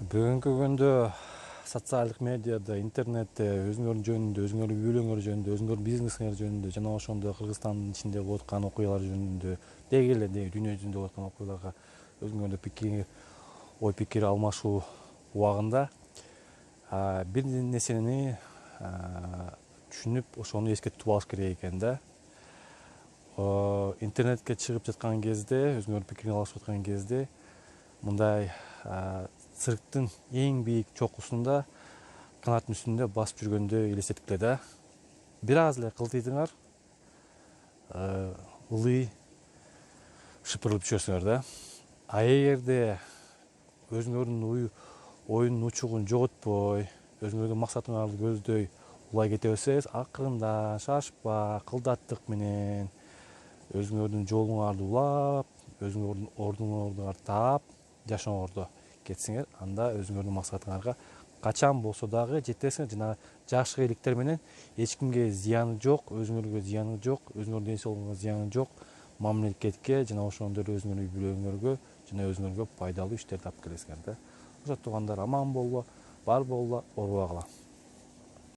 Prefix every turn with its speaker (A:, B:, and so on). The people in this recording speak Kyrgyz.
A: Бүгүнкү күндө социалдык медиада, интернетте өзүңөрдүн жөнүндө, өзүңөрдүн үйлөрүңөр жөнүндө, өзүңөрдүн бизнесиңер жөнүндө жана ошондой Кыргызстандын ичинде болуп аткан окуялар жөнүндө, деги эле дүйнө жүзүндө болуп аткан окуяларга өзүңөрдүн ой пикир алмашуу убагында бир нерсени түшүнүп, ошону эске тутуп алыш керек экен да. Интернетке чыгып жаткан кезде, өзүңөр пикириңи алышып аткан кезде мындай цирктин эң бийик чокусунда канаттын үстүндө басып жүргөндө элестетип эле да. Бир аз эле кылтыйдыңар, ылый шыпырылып түшөсүңөр да. А эгерде өзүңөрдүн оюнун учугун жоготпой, өзүңөрдүн максатыңарды көздөй улай кете берсеңиз, акырында шашпа, кылдаттык менен өзүңөрдүн жолуңарды улап, өзүңөрдүн ордуңарды таап, жашооңордо кетсеңер, анда өзүңөрдүн максатыңарга качан болсо дагы жетесиңер жана жакшы электер менен эч кимге зыяны жок, өзүңөргө зыяны жок, өзүңөрдүн ден соолугуңарга зыяны жок мамлекетке жана ошондой эле өзүңөрдүн үй бүлөңөргө жана өзүңөргө пайдалуу иштерди алып келесиңер да. Ошо туугандар аман болгула, бар болгула, оорубагыла.